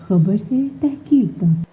खबर से तहकीक तक।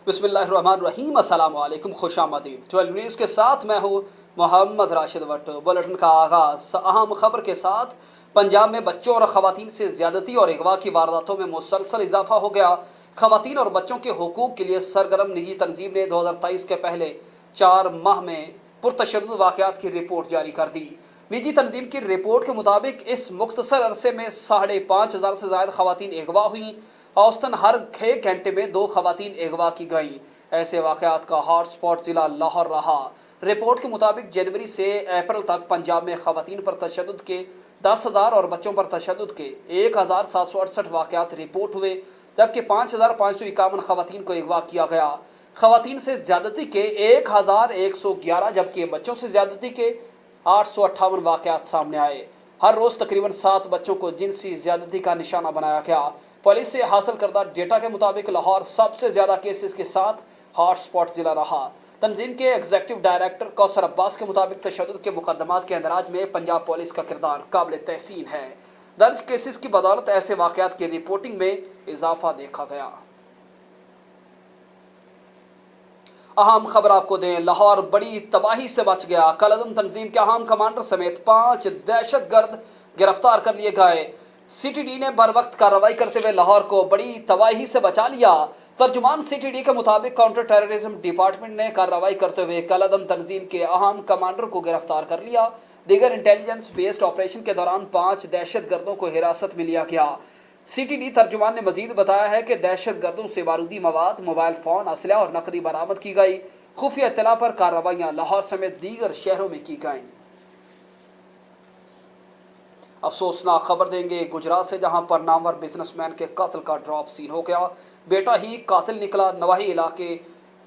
बिस्मिल्लाहिर्रहमानिर्रहीम, अस्सलाम वालेकुम, खुश आमदीद। 12 न्यूज़ के साथ मैं हूँ मोहम्मद राशिद भट्ट। बुलेटिन का आगाज़ अहम खबर के साथ। पंजाब में बच्चों और ख़वातीन से ज़्यादती और अगवा की वारदातों में मुसलसल इजाफा हो गया। ख़वातीन और बच्चों के हुकूक के लिए सरगर्म निजी तंजीम ने 2023 के पहले 4 माह में पुरतशद्दुद वाक़यात की रिपोर्ट जारी कर दी। निजी तंजीम की रिपोर्ट के मुताबिक इस मुख्तसर अरसे में 5,500 से ज़ायद ख़वातीन अगवा हुई। औसतन हर 6 घंटे में 2 ख़वातीन अगवा की गईं। ऐसे वाक़यात का हॉटस्पॉट ज़िला लाहौर रहा। रिपोर्ट के मुताबिक जनवरी से अप्रैल तक पंजाब में ख़वातीन पर तशद्दुद के 10,000 और बच्चों पर तशद्दुद के 1,768 वाक़यात रिपोर्ट हुए, जबकि 5,551 ख़वातीन को अगवा किया गया। ख़वातीन से ज़्यादती के 1,111 जबकि बच्चों से ज़्यादती के 858 वाक़यात सामने आए। हर रोज़ तकरीबन 7 बच्चों को जिनसी ज़्यादती का निशाना बनाया गया। पुलिस से हासिल करदा डेटा के मुताबिक लाहौर सबसे ज़्यादा केसेस के साथ हॉटस्पॉट ज़िला रहा। तंजीम के एग्जीक्यूटिव डायरेक्टर कौसर अब्बास के मुताबिक तशद्दुद के मुकदमात के अंदराज में पंजाब पुलिस का किरदार काबिल तहसीन है। दर्ज केसेस की बदौलत ऐसे वाक़यात की रिपोर्टिंग में इजाफा देखा गया। अहम खबर आपको दें, लाहौर बड़ी तबाही से बच गया। कलअदम तंजीम के अहम कमांडर समेत 5 दहशतगर्द गिरफ्तार कर लिए गए। CTD ने बर वक्त कार्रवाई करते हुए लाहौर को बड़ी तबाही से बचा लिया। तर्जुमान CTD के मुताबिक काउंटर टेररिज्म डिपार्टमेंट ने कार्रवाई करते हुए कलअदम तंजीम के अहम कमांडर को गिरफ्तार कर लिया। दीगर इंटेलिजेंस बेस्ड ऑपरेशन के दौरान 5 दहशतगर्दों को हिरासत में लिया गया। CTD तर्जुमान ने मजीद बताया है कि दहशत गर्दों से बारूदी मवाद, मोबाइल फ़ोन, असलहा और नकदी बरामद की गई। खुफिया इत्तला पर कार्रवाइयाँ लाहौर समेत दीगर शहरों में की गईं। अफसोसनाक खबर देंगे गुजरात से, जहां पर नामवर बिजनेसमैन के कत्ल का ड्रॉप सीन हो गया। बेटा ही कातिल निकला। नवाही इलाके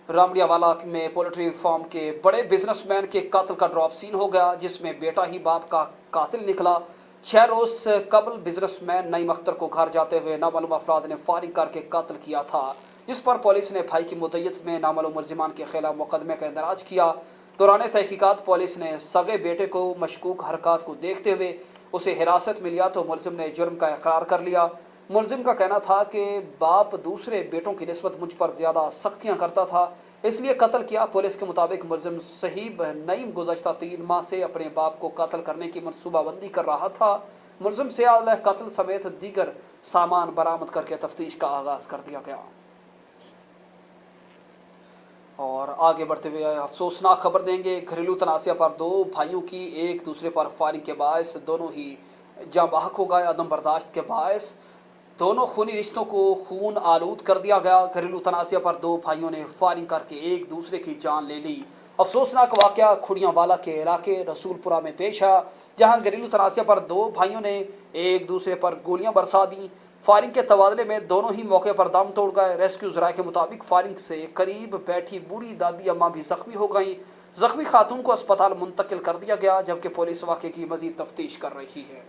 रामड़ियावाला में पोल्ट्री फार्म के बड़े बिजनेसमैन के कत्ल का ड्रॉप सीन हो गया, जिसमें बेटा ही बाप का कातिल निकला। 6 रोज़ कबल बिजनेसमैन नईम अख्तर को घर जाते हुए नामालूम अफराद ने फायरिंग करके कत्ल किया था, जिस पर पुलिस ने भाई की मुद्दत में नामालूम मुलजिमान के खिलाफ मुकदमे का इंदराज किया। दौरान तहकीकात पुलिस ने सगे बेटे को मशकूक हरकत को देखते हुए उसे हिरासत में लिया तो मुलजिम ने जुर्म का इकरार कर लिया। मुलजिम का कहना था कि बाप दूसरे बेटों की निस्बत मुझ पर ज़्यादा सख्तियाँ करता था, इसलिए कत्ल किया। पुलिस के मुताबिक मुलजिम सहीब नईम गुज़श्ता 3 माह से अपने बाप को कत्ल करने की मनसूबाबंदी कर रहा था। मुलजिम से आला कत्ल समेत दीगर सामान बरामद करके तफ्तीश का आगाज़ कर दिया गया। और आगे बढ़ते हुए अफसोसनाक खबर देंगे, घरेलू तनाज़ा पर 2 भाइयों की एक दूसरे पर फायरिंग के बायस दोनों ही जाँ बहक हो गए। अदम बर्दाश्त के बायस दोनों खूनी रिश्तों को खून आलूद कर दिया गया। घरेलू तनाज़ा पर 2 भाइयों ने फायरिंग करके एक दूसरे की जान ले ली। अफसोसनाक वाक़या खुड़ियांवाला के इलाके रसूलपुरा में पेश आया, जहां घरेलू तनाज़ा पर 2 भाइयों ने एक दूसरे पर गोलियां बरसा दी। फायरिंग के तबादले में दोनों ही मौके पर दम तोड़ गए। रेस्क्यू ज़राए के मुताबिक फायरिंग से करीब बैठी बूढ़ी दादी अम्मा भी ज़ख्मी हो गई। ज़ख्मी खातून को अस्पताल मुंतकिल कर दिया गया, जबकि पुलिस वाक़े की मज़ीद तफ्तीश कर रही है।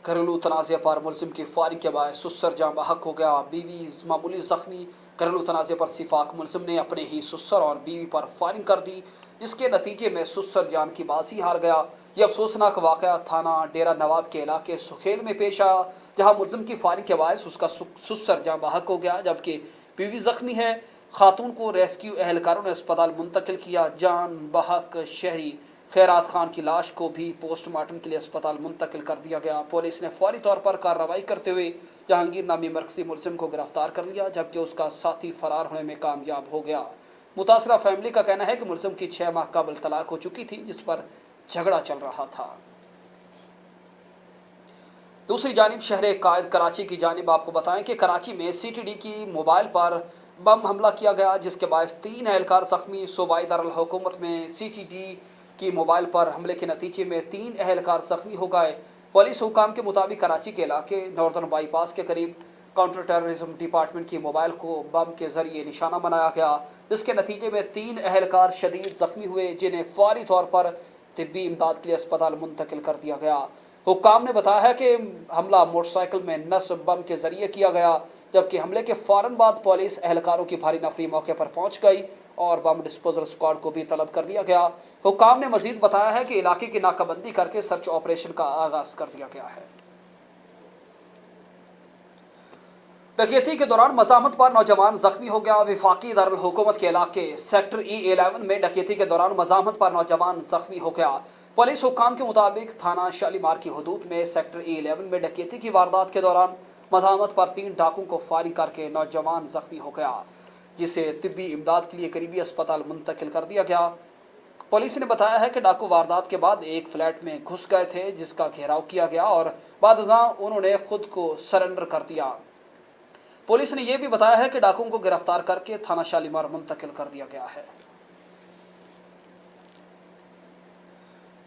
घरेलू तनाज़े पर मुलजिम की फायरिंग के बाद सुसर जाँ बहक हो गया, बीवी मामूली ज़ख्मी। घरेलू तनाज़े पर सिफाक मुलजिम ने अपने ही सुसर और बीवी पर फायरिंग कर दी, जिसके नतीजे में सुसर जान की बाजी हार गया। यह अफसोसनाक वाक़या थाना डेरा नवाब के इलाके सुखेल में पेश आया, जहाँ मुलजिम की फायरिंग के बाद उसका सुसर जाँ बहक हो गया, जबकि बीवी ज़ख्मी है। खातून को रेस्क्यू एहलकारों ने अस्पताल मुंतकिल किया। जान बहक शहरी खैरात खान की लाश को भी पोस्टमार्टम के लिए अस्पताल मुंतकिल कर दिया गया। पुलिस ने फौरी तौर पर कार्रवाई करते हुए जहांगीर नामी मरकजी मुलजिम को गिरफ्तार कर लिया, जबकि उसका साथी फरार होने में कामयाब हो गया। मुतासरा फैमिली का कहना है कि मुलजिम की 6 माह कबल तलाक हो चुकी थी, जिस पर झगड़ा चल रहा था। दूसरी जानिब शहर कायद कराची की जानिब आपको बताएं कि कराची में CTD की मोबाइल पर बम हमला किया गया, जिसके बायस 3 एहलकार ज़ख्मी। सूबाई दारुल हुकूमत में CTD की मोबाइल पर हमले के नतीजे में 3 एहलकार ज़ख्मी हो गए। पुलिस हुकाम के मुताबिक कराची के इलाके नॉर्दर्न बाईपास के करीब काउंटर टेररिज्म डिपार्टमेंट की मोबाइल को बम के ज़रिए निशाना बनाया गया, जिसके नतीजे में 3 एहलकार शदीद ज़ख्मी हुए, जिन्हें फौरी तौर पर तिब्बी इमदाद के लिए अस्पताल मुंतकिल कर दिया गया। हुक्काम ने बताया है कि हमला मोटरसाइकिल में नस्ब बम के जरिए किया गया, जबकि हमले के फ़ौरन बाद पुलिस एहलकारों की भारी नफरी मौके पर पहुंच गई और बम डिस्पोजल स्क्वाड को भी तलब कर लिया गया। हुक्काम ने मजीद बताया है कि इलाके की नाकाबंदी करके सर्च ऑपरेशन का आगाज़ कर दिया गया है। डकैती के दौरान मज़ाहमत पर नौजवान जख्मी हो गया। वफाकी दारुल-हुकूमत के इलाके सेक्टर E11 में डकैती के दौरान मज़ाहमत पर नौजवान जख्मी हो गया। पुलिस हुक्काम के मुताबिक थाना शालीमार की हदूद में सेक्टर E11 में डकैती की वारदात के दौरान मज़ाहमत पर 3 डाकुओं को फायरिंग करके नौजवान जख्मी हो गया, जिसे तिब्बी इमदाद के लिए करीबी अस्पताल मुंतकिल कर दिया गया। पुलिस ने बताया है कि डाकू वारदात के बाद एक फ्लैट में घुस गए थे, जिसका घेराव किया गया और बादशाह उन्होंने खुद को सरेंडर कर दिया। पुलिस ने यह भी बताया है कि डाकुओं को गिरफ्तार करके थाना शालीमार मुंतकिल कर दिया गया है।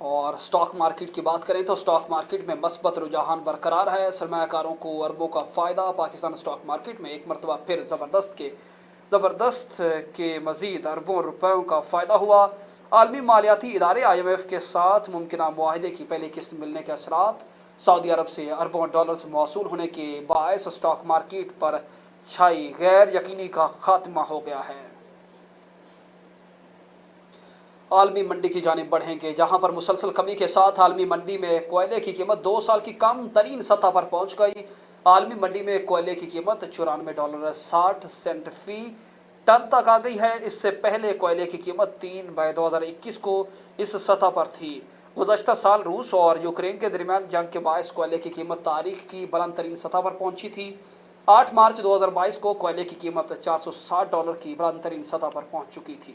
और स्टॉक मार्केट की बात करें तो स्टॉक मार्केट में मस्बत रुझान बरकरार है। सरमायाकारों को अरबों का फ़ायदा। पाकिस्तान स्टॉक मार्केट में एक मरतबा फिर ज़बरदस्त के मज़ीद अरबों रुपयों का फ़ायदा हुआ। आलमी मालियाती इदारे IMF के साथ मुमकिन मुआहदे की पहली किस्त मिलने के असरात। सऊदी अरब से अरबों डॉलर्स मौसूल होने के बायस स्टॉक मार्केट पर छाई गैर यकीनी का खात्मा हो गया है। आलमी मंडी की जानिब बढ़ेंगे, जहां पर मुसलसल कमी के साथ आलमी मंडी में कोयले की कीमत 2 साल की कम तरीन सतह पर पहुंच गई। आलमी मंडी में कोयले की कीमत $94.60 फी टन तक आ गई है। इससे पहले कोयले की कीमत 3/2021 को इस सतह पर थी। गुज़श्ता साल रूस और यूक्रेन के दरमियान जंग के बायस कोयले की कीमत तारीख की बुलंद तरीन सतह पर पहुंची थी। 8 मार्च 2022 को कोयले की कीमत $460 की बुलंद तरीन सतह पर पहुंच चुकी थी।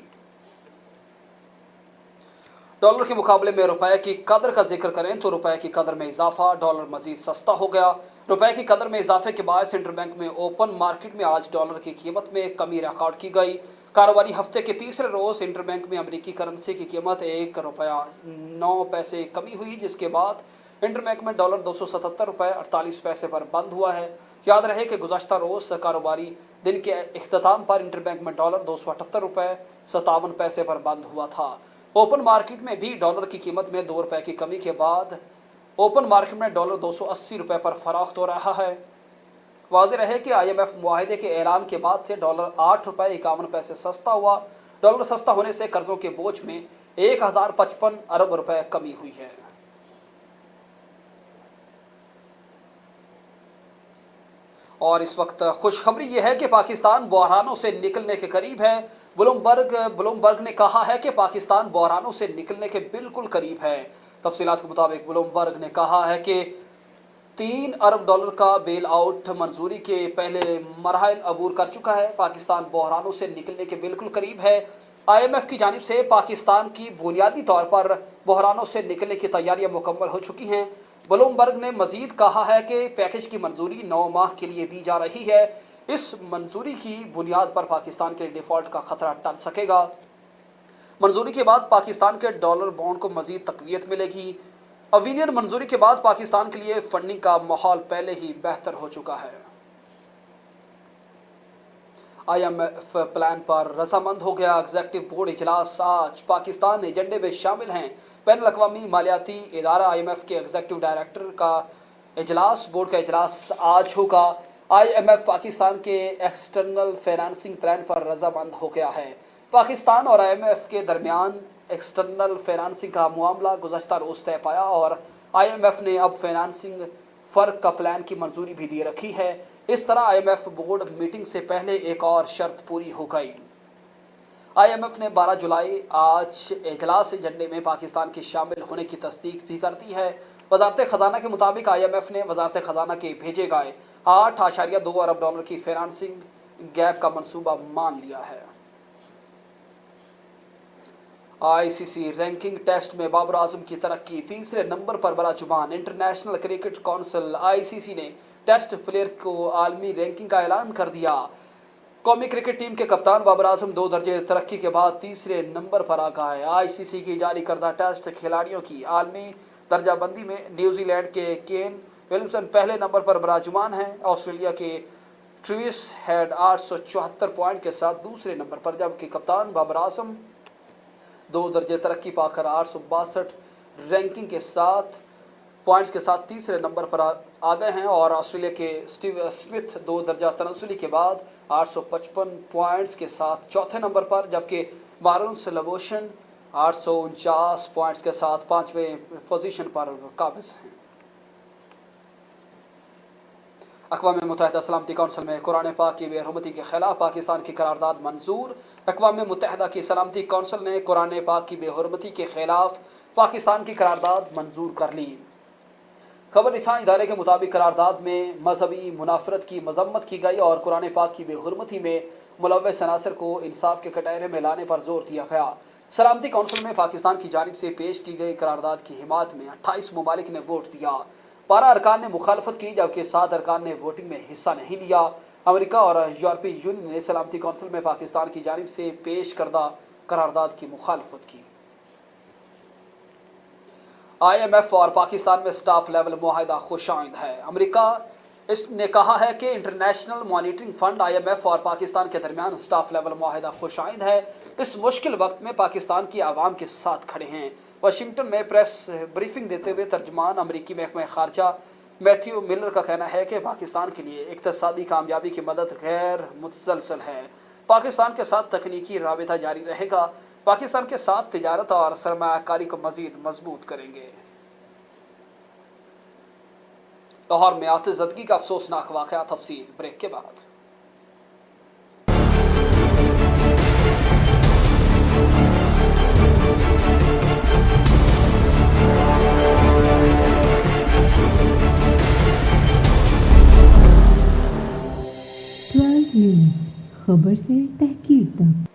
डॉलर के मुकाबले में रुपए की कदर का जिक्र करें तो रुपए की कदर में इजाफा, डॉलर मजीद सस्ता हो गया। रुपए की कदर में इजाफे के बाद सेंट्रल बैंक में ओपन मार्केट में आज डॉलर की कीमत में कमी रिकॉर्ड की गई। कारोबारी हफ्ते के तीसरे रोज इंटर बैंक में अमेरिकी करेंसी की कीमत $1.09 कमी हुई, जिसके बाद इंटर बैंक में डॉलर $277.48 पर बंद हुआ है। याद रहे कि गुज़श्ता रोज कारोबारी दिन के इख्तिताम पर इंटर बैंक में डॉलर $278.57 पर बंद हुआ था। ओपन मार्केट में भी डॉलर की कीमत में $2 की कमी के बाद ओपन मार्केट में डॉलर $280 पर फरोख्त हो रहा है। वाज़ेह रहे कि IMF मुआहदे के ऐलान के बाद से डॉलर $8.51 सस्ता हुआ। डॉलर सस्ता होने से कर्जों के बोझ में 1055 अरब रुपए कमी हुई है। और इस वक्त खुशखबरी यह है कि पाकिस्तान बहरानों से निकलने के करीब है। ब्लूमबर्ग ने कहा है कि पाकिस्तान बहरानों से निकलने के बिल्कुल करीब है। तफसीलात के मुताबिक ब्लूमबर्ग ने कहा है कि $3 अरब का बेल आउट मंजूरी के पहले मरहल अबूर कर चुका है। पाकिस्तान बहरानों से निकलने के बिल्कुल करीब है। IMF की जानिब से पाकिस्तान की बुनियादी तौर पर बहरानों से निकलने की तैयारियां मुकम्मल हो चुकी हैं। ब्लूमबर्ग ने मजीद कहा है कि पैकेज की मंजूरी 9 माह के लिए दी जा रही है। इस मंजूरी की बुनियाद पर पाकिस्तान के डिफ़ॉल्ट का खतरा टल सकेगा। मंजूरी के बाद पाकिस्तान के डॉलर बॉन्ड को मजीद तकवीत मिलेगी। अवीनियन मंजूरी के बाद पाकिस्तान के लिए फंडिंग का माहौल पहले ही बेहतर हो चुका है। IMF प्लान पर रजामंद हो गया। एग्जीक्यूटिव बोर्ड इजलास आज। पाकिस्तान एजेंडे में शामिल हैं। बैनुल अक़वामी मालियाती इदारा IMF के एग्जीक्यूटिव डायरेक्टर का इजलास, बोर्ड का इजलास आज होगा। IMF पाकिस्तान के एक्सटर्नल फाइनेंसिंग प्लान पर रजामंद हो गया है। पाकिस्तान और IMF के दरमियान एक्सटर्नल फाइनेंसिंग का मामला गुज़श्ता रोज़ तय पाया और IMF ने अब फाइनेंसिंग फ़र्क का प्लान की मंजूरी भी दे रखी है। इस तरह IMF बोर्ड मीटिंग से पहले एक और शर्त पूरी हो गई। IMF ने 12 जुलाई आज इजलास एजेंडे में पाकिस्तान के शामिल होने की तस्दीक भी कर दी है। वजारत ख़जाना के मुताबिक IMF ने वजारत ख़जाना के भेजे गए $8.2 अरब की फाइनेंसिंग गैप का मंसूबा मान लिया है। ICC रैंकिंग टेस्ट में बाबर आजम की तरक्की, तीसरे नंबर पर बराजुबान। इंटरनेशनल क्रिकेट काउंसिल ICC ने टेस्ट प्लेयर को आलमी रैंकिंग का ऐलान कर दिया। कौमी क्रिकेट टीम के कप्तान बाबर आजम 2 दर्जे तरक्की के बाद तीसरे नंबर पर आ गए। ICC की जारी करदा टेस्ट खिलाड़ियों की आलमी दर्जाबंदी में न्यूजीलैंड के केन विलियमसन पहले नंबर पर बराजुबान हैं। ऑस्ट्रेलिया के ट्रेविस हेड 874 पॉइंट के साथ दूसरे नंबर पर, जबकि कप्तान बाबर आजम 2 दर्जे तरक्की पाकर 862 रैंकिंग के साथ पॉइंट्स के साथ तीसरे नंबर पर आ गए हैं। और ऑस्ट्रेलिया के स्टीव स्मिथ 2 दर्जा तनसुली के बाद 855 पॉइंट्स के साथ चौथे नंबर पर, जबकि मारून्स लबोशन 849 पॉइंट्स के साथ 5वें पोजीशन पर काबिज हैं। اقوام متحدہ سلامتی کونسل میں قرآن پاک کی بے حرمتی کے خلاف پاکستان کی قرارداد منظور۔ اقوام متحدہ کی سلامتی کونسل نے قرآن پاک کی بے حرمتی کے خلاف پاکستان کی قرارداد منظور کر لی۔ خبر رساں ادارے کے مطابق قرارداد میں مذہبی منافرت کی مذمت کی گئی اور قرآن پاک کی بے حرمتی میں ملوث عناصر کو انصاف کے کٹہرے میں لانے پر زور دیا گیا۔ سلامتی کونسل میں پاکستان کی جانب سے پیش کی گئی قرارداد کی حمایت میں 28 ممالک نے ووٹ دیا۔ 12 ارکان نے مخالفت کی جبکہ 7 ارکان نے ووٹنگ میں حصہ نہیں لیا۔ امریکا اور یورپی یونین نے سلامتی کونسل میں پاکستان کی جانب سے پیش کردہ قرارداد کی مخالفت کی۔ IMF اور پاکستان میں سٹاف لیول معاہدہ خوش آئند ہے۔ امریکہ اس نے کہا ہے کہ انٹرنیشنل مانیٹرنگ فنڈ IMF اور پاکستان کے درمیان سٹاف لیول معاہدہ خوش آئند ہے۔ اس مشکل وقت میں پاکستان کی عوام کے ساتھ کھڑے ہیں۔ واشنگٹن میں پریس بریفنگ دیتے ہوئے ترجمان امریکی محکمہ خارجہ میتھیو ملر کا کہنا ہے کہ پاکستان کے لیے اقتصادی کامیابی کی مدد غیر متزلزل ہے۔ پاکستان کے ساتھ تکنیکی رابطہ جاری رہے گا۔ پاکستان کے ساتھ تجارت اور سرمایہ کاری کو مزید مضبوط کریں گے۔ لاہور میں آتش زدگی کا افسوسناک واقعہ، تفصیل بریک کے بعد۔ نیوز، خبر سے تحقیق تک۔